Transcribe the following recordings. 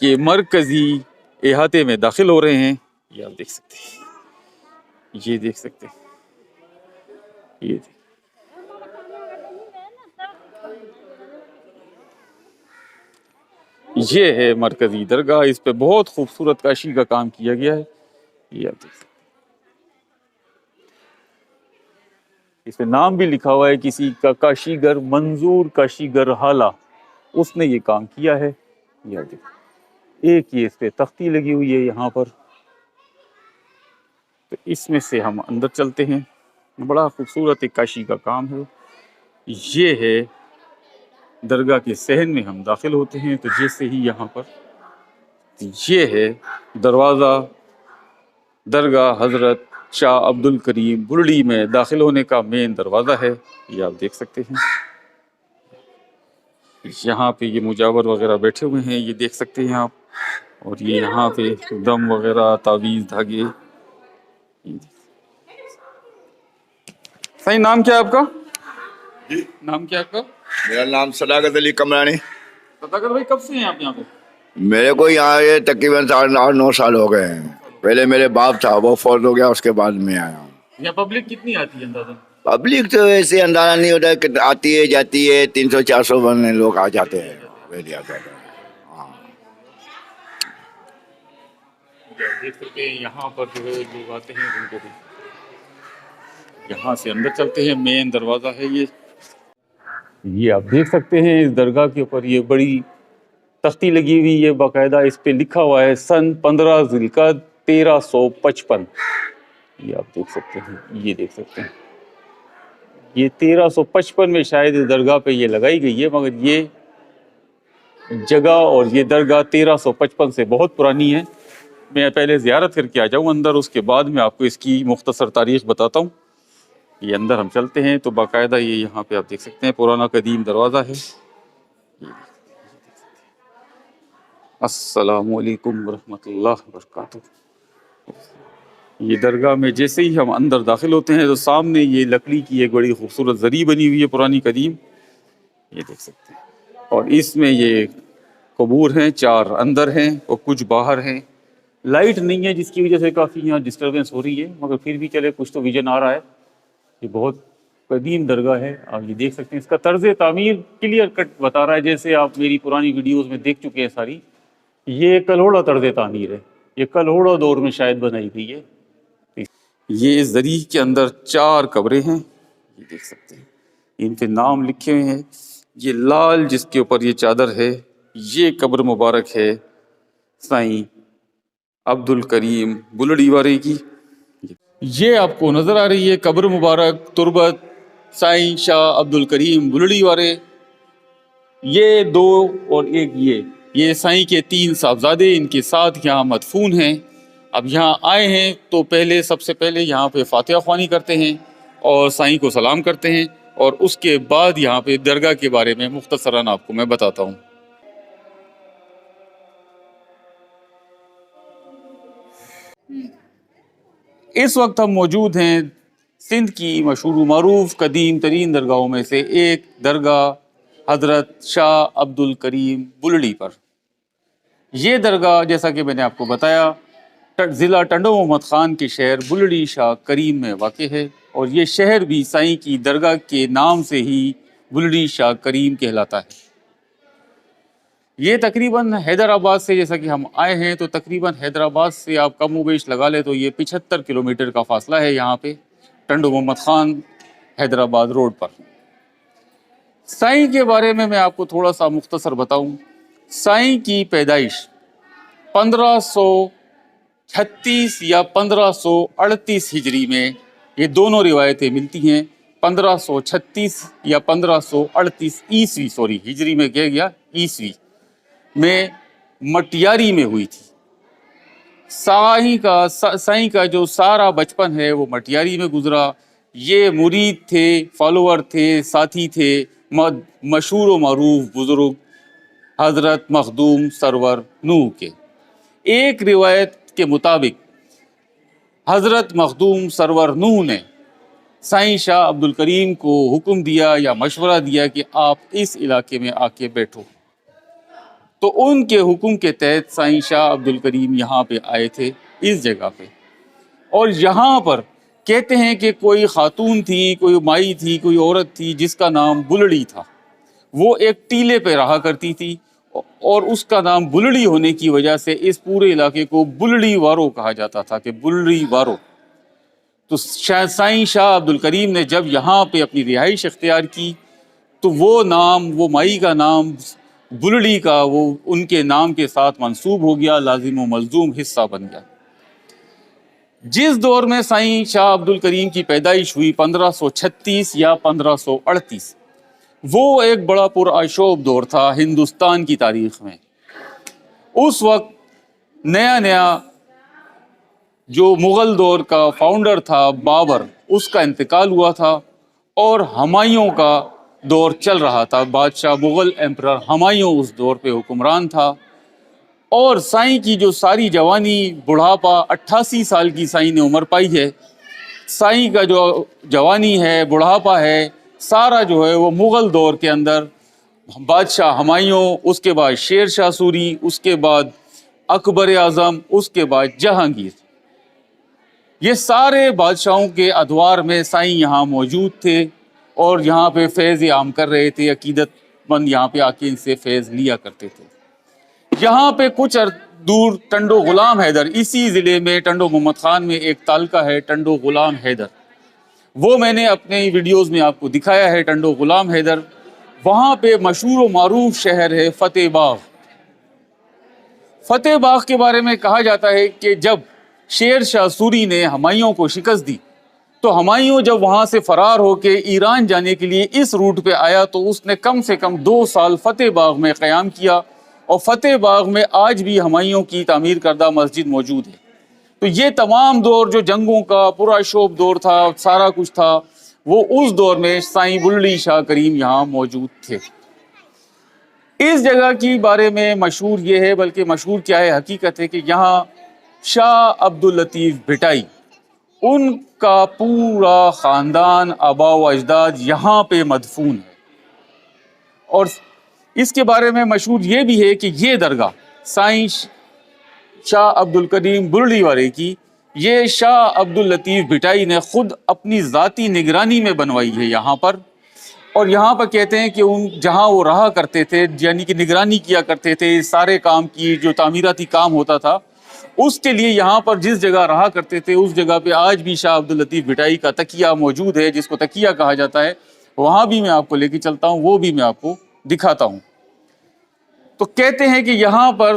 کے مرکزی احاطے میں داخل ہو رہے ہیں. یہ آپ دیکھ سکتے ہیں, یہ دیکھ سکتے ہیں, یہ دیکھ. یہ ہے مرکزی درگاہ, اس پہ بہت خوبصورت کاشی کا کام کیا گیا ہے. یہ آپ دیکھ سکتے ہیں, اس پہ نام بھی لکھا ہوا ہے کسی کا, کاشیگر منظور کاشیگر حالہ, اس نے یہ کام کیا ہے. یہ آپ دیکھ, ایک یہ اس پہ تختی لگی ہوئی ہے یہاں پر. تو اس میں سے ہم اندر چلتے ہیں, بڑا خوبصورت ایک کاشی کا کام ہے. یہ ہے درگاہ کے صحن میں ہم داخل ہوتے ہیں تو جیسے ہی یہاں پر یہ ہے دروازہ درگاہ حضرت شاہ عبد الکریم بلڑی میں داخل ہونے کا مین دروازہ ہے. یہ آپ دیکھ سکتے ہیں, یہاں پہ یہ مجاور وغیرہ بیٹھے ہوئے ہیں, یہ دیکھ سکتے ہیں آپ. اور یہ یہاں پہ دم وغیرہ, تعویذ, دھاگے. صحیح نام کیا ہے آپ کا؟ جی نام کیا ہے آپ کا؟ میرا نام صداقت علی کمرانی. صداقت بھائی کب سے ہیں آپ یہاں پہ؟ میرے کو یہاں یہ تقریباً 8-9 سال ہو گئے ہیں. پہلے میرے باپ تھا, وہ فوت ہو گیا, اس کے بعد میں آیا ہوں. یہاں پبلک کتنی آتی ہے اندازہ؟ پبلک تو ایسے اندازہ نہیں ہوتا کہ آتی ہے جاتی ہے, 300-400 بننے لوگ آ جاتے ہیں. دیکھ سکتے ہیں یہاں پر جو ہے لوگ آتے ہیں ان کو بھی. یہاں سے اندر چلتے ہیں, مین دروازہ ہے یہ آپ دیکھ سکتے ہیں. اس درگاہ کے اوپر یہ بڑی تختی لگی ہوئی ہے باقاعدہ, اس پہ لکھا ہوا ہے سن 15 ذی القعدہ 1355. یہ آپ دیکھ سکتے ہیں, یہ دیکھ سکتے ہیں, یہ 1355 میں شاید اس درگاہ پہ یہ لگائی گئی ہے, مگر یہ جگہ اور یہ درگاہ 1355 سے بہت پرانی ہے. میں پہلے زیارت کر کے آ جاؤں اندر, اس کے بعد میں آپ کو اس کی مختصر تاریخ بتاتا ہوں. یہ اندر ہم چلتے ہیں تو باقاعدہ یہ یہاں پہ آپ دیکھ سکتے ہیں پرانا قدیم دروازہ ہے. السلام علیکم ورحمۃ اللہ وبرکاتہ. یہ درگاہ میں جیسے ہی ہم اندر داخل ہوتے ہیں تو سامنے یہ لکڑی کی ایک بڑی خوبصورت زری بنی ہوئی ہے پرانی قدیم, یہ دیکھ سکتے ہیں. اور اس میں یہ قبور ہیں, 4 اندر ہیں اور کچھ باہر ہیں. لائٹ نہیں ہے جس کی وجہ سے کافی یہاں ڈسٹربنس ہو رہی ہے, مگر پھر بھی چلے کچھ تو ویژن آ رہا ہے. یہ بہت قدیم درگاہ ہے, آپ یہ دیکھ سکتے ہیں. اس کا طرز تعمیر کلیئر کٹ بتا رہا ہے, جیسے آپ میری پرانی ویڈیوز میں دیکھ چکے ہیں ساری. یہ کلہوڑا طرز تعمیر ہے, یہ کلہوڑا دور میں شاید بنائی گئی ہے. یہ اس زری کے اندر 4 قبریں ہیں, یہ دیکھ سکتے ہیں. ان پہ نام لکھے ہوئے ہیں. یہ لال جس کے اوپر یہ چادر ہے, یہ قبر مبارک ہے سائیں عبد الکریم بلڑی والے کی. یہ آپ کو نظر آ رہی ہے قبر مبارک تربت سائیں شاہ عبد الکریم بلڑی والے. یہ 2 اور ایک یہ سائیں کے 3 صاحبزادے ان کے ساتھ یہاں مدفون ہیں. اب یہاں آئے ہیں تو سب سے پہلے یہاں پہ فاتحہ خوانی کرتے ہیں اور سائیں کو سلام کرتے ہیں, اور اس کے بعد یہاں پہ درگاہ کے بارے میں مختصراً آپ کو میں بتاتا ہوں. اس وقت ہم موجود ہیں سندھ کی مشہور و معروف قدیم ترین درگاہوں میں سے ایک درگاہ حضرت شاہ عبد الکریم بلڑی پر. یہ درگاہ جیسا کہ میں نے آپ کو بتایا ضلع ٹنڈو محمد خان کے شہر بلڑی شاہ کریم میں واقع ہے, اور یہ شہر بھی سائیں کی درگاہ کے نام سے ہی بلڑی شاہ کریم کہلاتا ہے. یہ تقریباً حیدرآباد سے, جیسا کہ ہم آئے ہیں تو تقریباً حیدرآباد سے آپ کم و بیش لگا لیں تو یہ 75 کلومیٹر کا فاصلہ ہے یہاں پہ ٹنڈو محمد خان حیدرآباد روڈ پر. سائیں کے بارے میں آپ کو تھوڑا سا مختصر بتاؤں. سائیں کی پیدائش 1536 یا 1538 ہجری میں, یہ دونوں روایتیں ملتی ہیں. 1536 یا 1538 عیسوی, ہجری میں کہہ گیا, عیسوی میں مٹیاری میں ہوئی تھی. سائیں کا جو سارا بچپن ہے وہ مٹیاری میں گزرا. یہ مرید تھے, فالوور تھے, ساتھی تھے مشہور و معروف بزرگ حضرت مخدوم سرور نوح کے. ایک روایت کے مطابق حضرت مخدوم سرور نوح نے سائیں شاہ عبد الکریم کو حکم دیا یا مشورہ دیا کہ آپ اس علاقے میں آ کے بیٹھو. تو ان کے حکم کے تحت سائیں شاہ عبد الکریم یہاں پہ آئے تھے اس جگہ پہ، اور یہاں پر کہتے ہیں کہ کوئی خاتون تھی، کوئی مائی تھی، کوئی عورت تھی جس کا نام بلڑی تھا، وہ ایک ٹیلے پہ رہا کرتی تھی، اور اس کا نام بلڑی ہونے کی وجہ سے اس پورے علاقے کو بلڑی وارو کہا جاتا تھا، کہ بلڑی وارو۔ تو سائیں شاہ عبد الکریم نے جب یہاں پہ اپنی رہائش اختیار کی تو وہ نام، وہ مائی کا نام بلڑی کا، وہ ان کے نام کے ساتھ منسوب ہو گیا، لازم و ملزوم حصہ بن گیا۔ جس دور میں سائیں شاہ عبد الکریم کی پیدائش ہوئی 1536 یا 1538، وہ ایک بڑا پرآشوب دور تھا ہندوستان کی تاریخ میں۔ اس وقت نیا نیا جو مغل دور کا فاؤنڈر تھا بابر، اس کا انتقال ہوا تھا، اور ہمایوں کا دور چل رہا تھا، بادشاہ مغل ایمپرر ہمایوں اس دور پہ حکمران تھا۔ اور سائیں کی جو ساری جوانی، بڑھاپا، 88 سال کی سائیں نے عمر پائی ہے، سائیں کا جو جوانی ہے، بڑھاپا ہے، سارا جو ہے وہ مغل دور کے اندر بادشاہ ہمایوں، اس کے بعد شیر شاہ سوری، اس کے بعد اکبر اعظم، اس کے بعد جہانگیر، یہ سارے بادشاہوں کے ادوار میں سائیں یہاں موجود تھے، اور یہاں پہ فیض عام کر رہے تھے، عقیدت مند یہاں پہ آ کے ان سے فیض لیا کرتے تھے۔ یہاں پہ کچھ دور ٹنڈو غلام حیدر، اسی ضلع میں ٹنڈو محمد خان میں ایک تعلقہ ہے ٹنڈو غلام حیدر، وہ میں نے اپنے ویڈیوز میں آپ کو دکھایا ہے ٹنڈو غلام حیدر۔ وہاں پہ مشہور و معروف شہر ہے فتح باغ۔ فتح باغ کے بارے میں کہا جاتا ہے کہ جب شیر شاہ سوری نے ہمایوں کو شکست دی تو ہمایوں جب وہاں سے فرار ہو کے ایران جانے کے لیے اس روٹ پہ آیا تو اس نے کم سے کم 2 سال فتح باغ میں قیام کیا، اور فتح باغ میں آج بھی ہمایوں کی تعمیر کردہ مسجد موجود ہے۔ تو یہ تمام دور جو جنگوں کا پرآشوب دور تھا، سارا کچھ تھا، وہ اس دور میں سائیں بلڑی شاہ کریم یہاں موجود تھے۔ اس جگہ کی بارے میں مشہور یہ ہے، بلکہ مشہور کیا ہے، حقیقت ہے کہ یہاں شاہ عبد اللطیف بھٹائی، ان کا پورا خاندان، آبا و اجداد یہاں پہ مدفون ہے۔ اور اس کے بارے میں مشہور یہ بھی ہے کہ یہ درگاہ سائیں شاہ عبد الکریم بلڑی والے کی، یہ شاہ عبد اللطیف بھٹائی نے خود اپنی ذاتی نگرانی میں بنوائی ہے یہاں پر۔ اور یہاں پر کہتے ہیں کہ جہاں وہ رہا کرتے تھے، یعنی کہ نگرانی کیا کرتے تھے، سارے کام کی جو تعمیراتی کام ہوتا تھا، اس کے لیے یہاں پر جس جگہ رہا کرتے تھے اس جگہ پہ آج بھی شاہ عبد اللطیف بھٹائی کا تکیہ موجود ہے، جس کو تکیہ کہا جاتا ہے۔ وہاں بھی میں آپ کو لے کے چلتا ہوں، وہ بھی میں آپ کو دکھاتا ہوں۔ تو کہتے ہیں کہ یہاں پر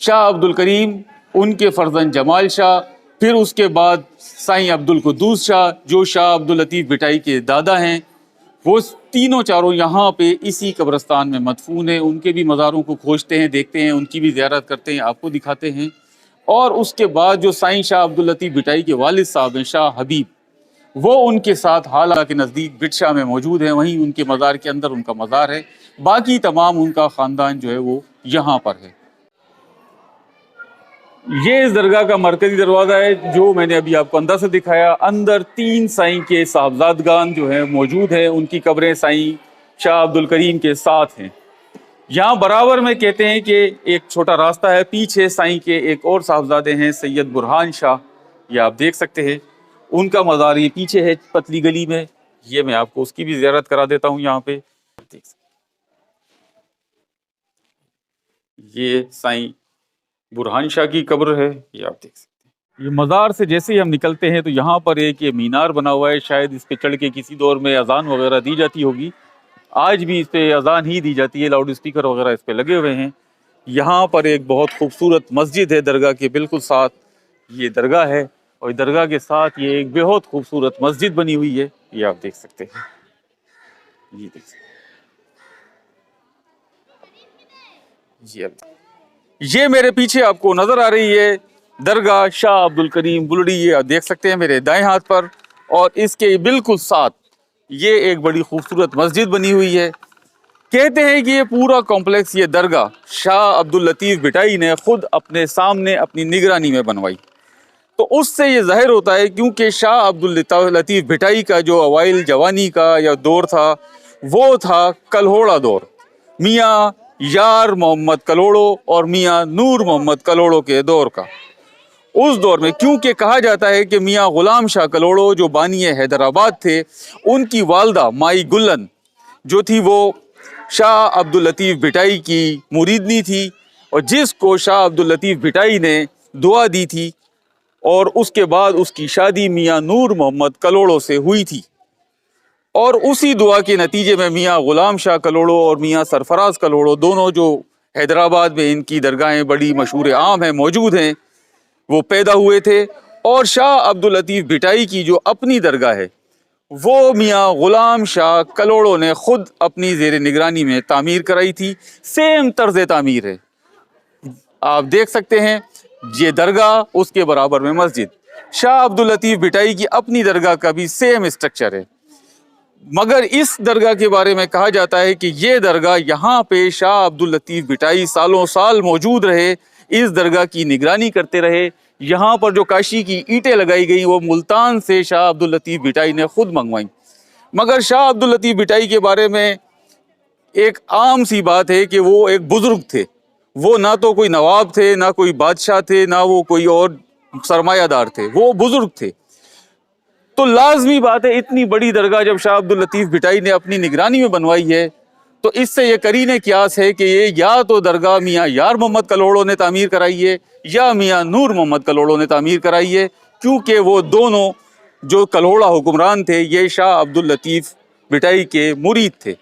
شاہ عبد الکریم، ان کے فرزند جمال شاہ، پھر اس کے بعد سائیں عبد القدوس شاہ جو شاہ عبد اللطیف بھٹائی کے دادا ہیں، وہ تینوں چاروں یہاں پہ اسی قبرستان میں مدفون ہیں۔ ان کے بھی مزاروں کو کھوجتے ہیں، دیکھتے ہیں، ان کی بھی زیارت کرتے ہیں، آپ کو دکھاتے ہیں۔ اور اس کے بعد جو سائیں شاہ عبد اللطیف بھٹائی کے والد صاحب ہیں شاہ حبیب، وہ ان کے ساتھ حالہ کے نزدیک بٹشاہ میں موجود ہیں، وہیں ان کے مزار کے اندر ان کا مزار ہے۔ باقی تمام ان کا خاندان جو ہے وہ یہاں پر ہے۔ یہ اس درگاہ کا مرکزی دروازہ ہے جو میں نے ابھی آپ کو اندر سے دکھایا۔ اندر 3 سائیں کے صاحبزادگان جو ہیں موجود ہیں، ان کی قبریں سائیں شاہ عبد الکریم کے ساتھ ہیں۔ یہاں برابر میں کہتے ہیں کہ ایک چھوٹا راستہ ہے، پیچھے سائیں کے ایک اور صاحبزادے ہیں سید برہان شاہ، یہ آپ دیکھ سکتے ہیں، ان کا مزار یہ پیچھے ہے پتلی گلی میں۔ یہ میں آپ کو اس کی بھی زیارت کرا دیتا ہوں یہاں پہ۔ یہ سائیں برہان شاہ کی قبر ہے، یہ آپ دیکھ سکتے ہیں۔ یہ مزار سے جیسے ہی ہم نکلتے ہیں تو یہاں پر ایک یہ مینار بنا ہوا ہے، شاید اس پہ چڑھ کے کسی دور میں اذان وغیرہ دی جاتی ہوگی۔ آج بھی اس پہ اذان ہی دی جاتی ہے، لاؤڈ اسپیکر وغیرہ اس پہ لگے ہوئے ہیں۔ یہاں پر ایک بہت خوبصورت مسجد ہے درگاہ کے بالکل ساتھ، یہ درگاہ ہے، اور درگاہ کے ساتھ یہ ایک بہت خوبصورت مسجد بنی ہوئی ہے، یہ آپ دیکھ سکتے ہیں۔ یہ دیکھ سکتے ہیں، یہ میرے پیچھے آپ کو نظر آ رہی ہے درگاہ شاہ عبد الکریم بلڑی، یہ آپ دیکھ سکتے ہیں میرے دائیں ہاتھ پر، اور اس کے بالکل ساتھ یہ ایک بڑی خوبصورت مسجد بنی ہوئی ہے۔ کہتے ہیں کہ یہ پورا کمپلیکس، یہ درگاہ شاہ عبد اللطیف بھٹائی نے خود اپنے سامنے اپنی نگرانی میں بنوائی۔ تو اس سے یہ ظاہر ہوتا ہے کیونکہ شاہ عبد اللطیف بھٹائی کا جو اوائل جوانی کا یا دور تھا وہ تھا کلہوڑا دور۔ میاں یار محمد کلوڑو اور میاں نور محمد کلوڑو کے دور کا۔ اس دور میں کیونکہ کہا جاتا ہے کہ میاں غلام شاہ کلوڑو جو بانی حیدرآباد تھے، ان کی والدہ مائی گلن جو تھی وہ شاہ عبداللطیف بھٹائی کی مریدنی تھی، اور جس کو شاہ عبداللطیف بھٹائی نے دعا دی تھی، اور اس کے بعد اس کی شادی میاں نور محمد کلوڑو سے ہوئی تھی، اور اسی دعا کے نتیجے میں میاں غلام شاہ کلوڑو اور میاں سرفراز کلوڑو دونوں جو حیدرآباد میں ان کی درگاہیں بڑی مشہور عام ہیں موجود ہیں، وہ پیدا ہوئے تھے۔ اور شاہ عبداللطیف بھٹائی کی جو اپنی درگاہ ہے وہ میاں غلام شاہ کلوڑو نے خود اپنی زیر نگرانی میں تعمیر کرائی تھی۔ سیم طرز تعمیر ہے، آپ دیکھ سکتے ہیں، یہ درگاہ اس کے برابر میں مسجد۔ شاہ عبداللطیف بھٹائی کی اپنی درگاہ کا بھی سیم اسٹرکچر ہے، مگر اس درگاہ کے بارے میں کہا جاتا ہے کہ یہ درگاہ یہاں پہ شاہ عبداللطیف بھٹائی سالوں سال موجود رہے، اس درگاہ کی نگرانی کرتے رہے۔ یہاں پر جو کاشی کی اینٹیں لگائی گئیں وہ ملتان سے شاہ عبداللطیف بھٹائی نے خود منگوائیں۔ مگر شاہ عبداللطیف بھٹائی کے بارے میں ایک عام سی بات ہے کہ وہ ایک بزرگ تھے، وہ نہ تو کوئی نواب تھے، نہ کوئی بادشاہ تھے، نہ وہ کوئی اور سرمایہ دار تھے، وہ بزرگ تھے۔ تو لازمی بات ہے اتنی بڑی درگاہ جب شاہ عبداللطیف بھٹائی نے اپنی نگرانی میں بنوائی ہے تو اس سے یہ قرینِ قیاس ہے کہ یہ یا تو درگاہ میاں یار محمد کلوڑو نے تعمیر کرائی ہے یا میاں نور محمد کلوڑو نے تعمیر کرائی ہے، کیونکہ وہ دونوں جو کلوڑا حکمران تھے یہ شاہ عبداللطیف بھٹائی کے مرید تھے۔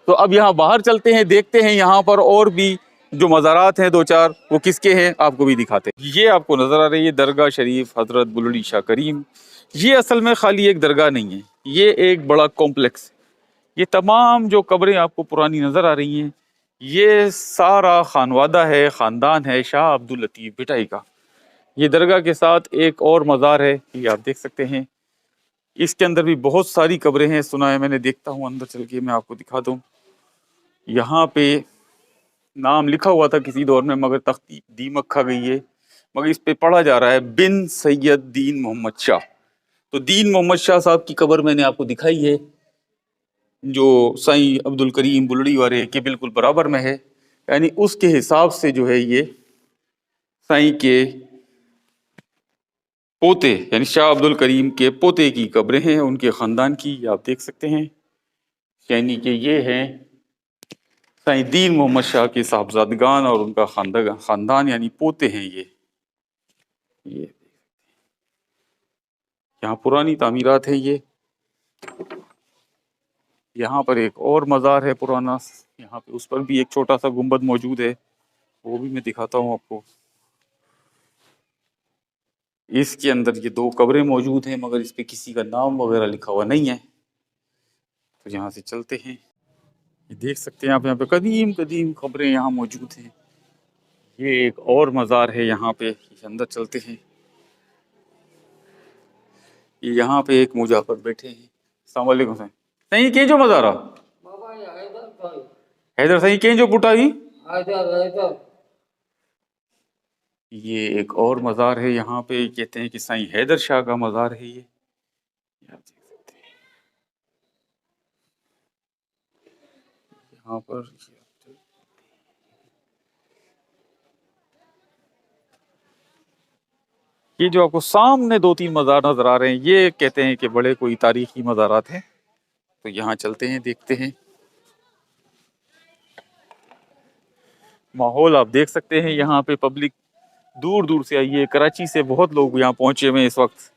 تو اب یہاں باہر چلتے ہیں، دیکھتے ہیں یہاں پر اور بھی جو مزارات ہیں دو چار، وہ کس کے ہیں آپ کو بھی دکھاتے ہیں۔ یہ آپ کو نظر آ رہی ہے درگاہ شریف حضرت بلڑی شاہ کریم۔ یہ اصل میں خالی ایک درگاہ نہیں ہے، یہ ایک بڑا کمپلیکس ہے۔ یہ تمام جو قبریں آپ کو پرانی نظر آ رہی ہیں یہ سارا خانوادہ ہے، خاندان ہے شاہ عبداللطیف بھٹائی کا۔ یہ درگاہ کے ساتھ ایک اور مزار ہے، یہ آپ دیکھ سکتے ہیں، اس کے اندر بھی بہت ساری قبریں ہیں، سنا ہے میں نے، دیکھتا ہوں اندر چل کے میں آپ کو دکھا دوں۔ یہاں پہ نام لکھا ہوا تھا کسی دور میں مگر تختی دیمک کھا گئی ہے، مگر اس پہ پڑھا جا رہا ہے بن سید دین محمد شاہ۔ تو دین محمد شاہ صاحب کی قبر میں نے آپ کو دکھائی ہے جو سائیں عبد الکریم بلڑی والے کے بالکل برابر میں ہے، یعنی اس کے حساب سے جو ہے یہ سائیں کے پوتے یعنی شاہ عبد الکریم کے پوتے کی قبریں ہیں، ان کے خاندان کی، یہ آپ دیکھ سکتے ہیں، یعنی کہ یہ ہیں سائیں دین محمد شاہ کے صاحبزادگان اور ان کا خاندان یعنی پوتے ہیں یہ یہاں پرانی تعمیرات ہیں۔ یہ یہاں پر ایک اور مزار ہے پرانا، یہاں پہ اس پر بھی ایک چھوٹا سا گنبد موجود ہے، وہ بھی میں دکھاتا ہوں آپ کو۔ اس کے اندر یہ دو قبریں موجود ہیں مگر اس پہ کسی کا نام وغیرہ لکھا ہوا نہیں ہے۔ تو یہاں سے چلتے ہیں، یہ دیکھ سکتے ہیں آپ یہاں پہ قدیم قدیم قبریں یہاں موجود ہیں۔ یہ ایک اور مزار ہے یہاں پہ، اندر چلتے ہیں۔ یہ یہاں پہ ایک مجاہر بیٹھے ہیں۔ السلام علیکم سائیں سائیں کہیں جو مزارہ حیدر سائیں کہیں جو پٹا ہی یہ ایک اور مزار ہے یہاں پہ، کہتے ہیں کہ سائیں حیدر شاہ کا مزار ہے یہ آپ دیکھ سکتے ہیں یہاں پر۔ یہ جو آپ کو سامنے دو تین مزار نظر آ رہے ہیں یہ کہتے ہیں کہ بڑے کوئی تاریخی مزارات ہیں، تو یہاں چلتے ہیں دیکھتے ہیں۔ ماحول آپ دیکھ سکتے ہیں، یہاں پہ پبلک دور دور سے آئی ہے، کراچی سے بہت لوگ یہاں پہنچے ہوئے اس وقت۔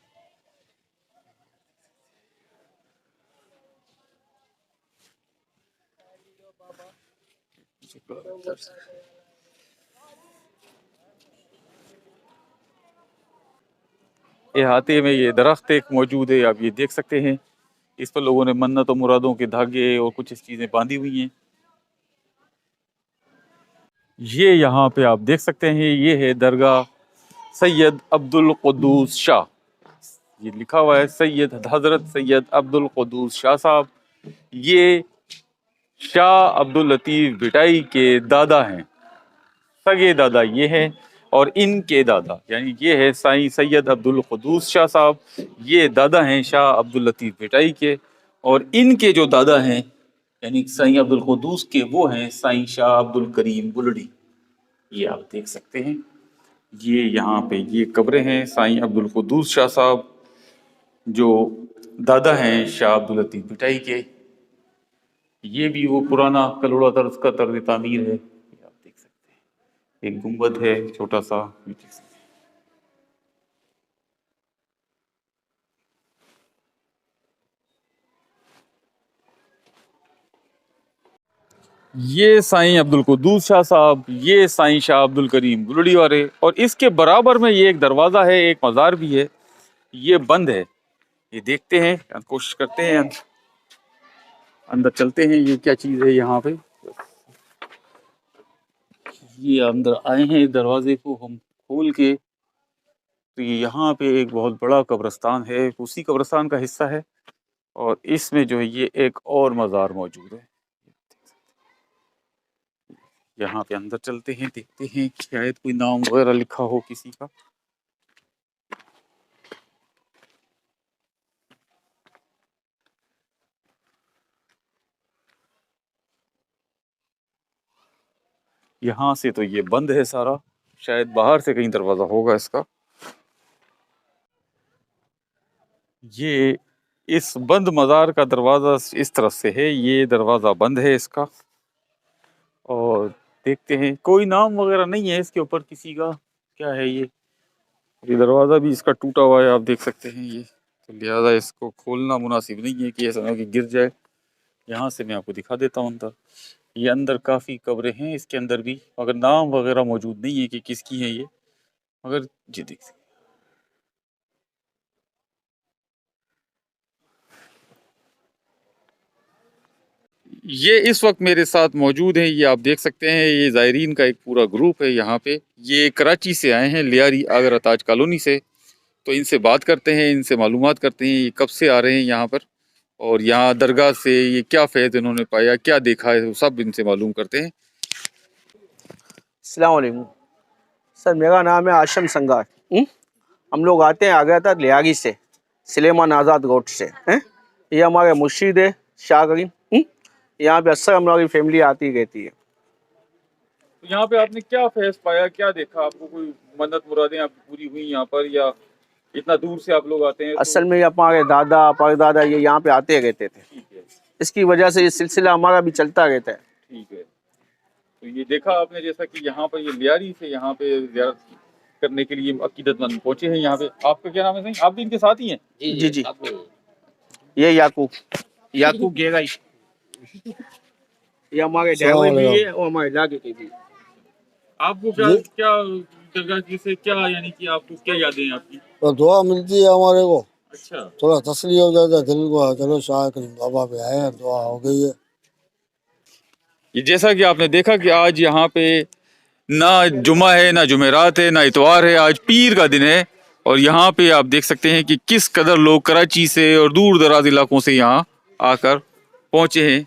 احاطے میں یہ درخت ایک موجود ہے، آپ یہ دیکھ سکتے ہیں، اس پر لوگوں نے منت و مرادوں کے دھاگے اور کچھ اس چیزیں باندھی ہوئی ہیں۔ یہ یہاں پہ آپ دیکھ سکتے ہیں، یہ ہے درگاہ سید عبد القدوس شاہ، یہ لکھا ہوا ہے سید حضرت سید عبد القدوس شاہ صاحب۔ یہ شاہ عبداللطیف بھٹائی کے دادا ہیں، سگے دادا یہ ہیں، اور ان کے دادا یعنی یہ ہے سائیں سید عبد القدوس شاہ صاحب، یہ دادا ہیں شاہ عبداللطیف بھٹائی کے، اور ان کے جو دادا ہیں یعنی سائیں عبد القدوس کے وہ ہیں سائیں شاہ عبد الکریم گلڑی. یہ آپ دیکھ سکتے ہیں، یہ یہاں پہ یہ قبریں ہیں سائیں عبد القدوس شاہ صاحب جو دادا ہیں شاہ عبد اللطیف بھٹائی کے. یہ بھی وہ پرانا کلوڑا طرز کا طرز تعمیر ہے، یہ آپ دیکھ سکتے ہیں. ایک گنبد ہے چھوٹا سا، یہ دیکھ سکتے ہیں. یہ سائیں عبد القدوس شاہ صاحب، یہ سائیں شاہ عبد الکریم گلڑی والے، اور اس کے برابر میں یہ ایک دروازہ ہے، ایک مزار بھی ہے، یہ بند ہے. یہ دیکھتے ہیں، کوشش کرتے ہیں اندر چلتے ہیں، یہ کیا چیز ہے یہاں پہ. یہ اندر آئے ہیں دروازے کو ہم کھول کے، تو یہ یہاں پہ ایک بہت بڑا قبرستان ہے، اسی قبرستان کا حصہ ہے، اور اس میں جو ہے یہ ایک اور مزار موجود ہے. یہاں پہ اندر چلتے ہیں، دیکھتے ہیں شاید کوئی نام وغیرہ لکھا ہو کسی کا. یہاں سے تو یہ بند ہے سارا، شاید باہر سے کہیں دروازہ ہوگا اس کا. یہ اس بند مزار کا دروازہ اس طرف سے ہے، یہ دروازہ بند ہے اس کا. اور دیکھتے ہیں کوئی نام وغیرہ نہیں ہے اس کے اوپر کسی کا. کیا ہے یہ دروازہ بھی اس کا ٹوٹا ہوا ہے، آپ دیکھ سکتے ہیں. یہ تو لہٰذا اس کو کھولنا مناسب نہیں ہے کہ ایسا نہ ہو کہ گر جائے. یہاں سے میں آپ کو دکھا دیتا ہوں اندر. یہ اندر کافی قبریں ہیں اس کے اندر بھی، مگر نام وغیرہ موجود نہیں ہے کہ کس کی ہیں یہ، مگر جی دیکھ سکتے. یہ اس وقت میرے ساتھ موجود ہیں، یہ آپ دیکھ سکتے ہیں، یہ زائرین کا ایک پورا گروپ ہے یہاں پہ. یہ کراچی سے آئے ہیں، لیاری آگرہ تاج کالونی سے. تو ان سے بات کرتے ہیں، ان سے معلومات کرتے ہیں یہ کب سے آ رہے ہیں یہاں پر، اور یہاں درگاہ سے یہ کیا فیض انہوں نے پایا، کیا دیکھا ہے، وہ سب ان سے معلوم کرتے ہیں. السلام علیکم سر، میرا نام ہے آشم سنگار. ہم لوگ آتے ہیں آگرہ تک لیاگی سے، سلیمان آزاد روڈ سے. یہ ہمارے مرشد ہے شاہ کریم. یہاں پہ اکثر ہماری فیملی آتی رہتی ہے. تو یہاں پہ آپ نے کیا فیض پایا، کیا دیکھا، آپ کو کوئی منت مرادیں آپ کی پوری ہوئی یہاں پر، یا اتنا دور سے آپ لوگ آتے ہیں؟ اصل میں ہمارے دادا پردادا یہ یہاں پہ آتے رہتے تھے، ٹھیک ہے، اس کی وجہ سے یہ سلسلہ ہمارا بھی چلتا رہتا ہے. ٹھیک ہے. تو یہ دیکھا آپ نے جیسا کہ یہاں پر یہ لیاری سے یہاں پہ زیارت کرنے کے لیے عقیدت مند پہنچے ہیں یہاں پہ. آپ کا کیا نام ہے صحیح؟ آپ بھی ان کے ساتھ ہی ہیں؟ جی جی. یہ یعقوب گیرائی، یہ ہمارے ڈرائیور بھی ہے اور ہمارے علاقے کے بھی. آپ کو کیا درگاہ سے کیا، یعنی کہ آپ کو کیا یادیں ہیں آپ کی؟ تو دعا ملتی ہے ہمارے کو، اچھا، تھوڑا تسلی ہو جاتا ہے دل کو، چلو شاہ کریم بابا پہ آئے ہیں، دعا ہو گئی ہے. یہ جیسا کہ آپ نے دیکھا کہ آج یہاں پہ نہ جمعہ ہے، نہ جمعرات ہے، نہ اتوار ہے، آج پیر کا دن ہے. اور یہاں پہ آپ دیکھ سکتے ہیں کہ کس قدر لوگ کراچی سے اور دور دراز علاقوں سے یہاں آ کر پہنچے ہیں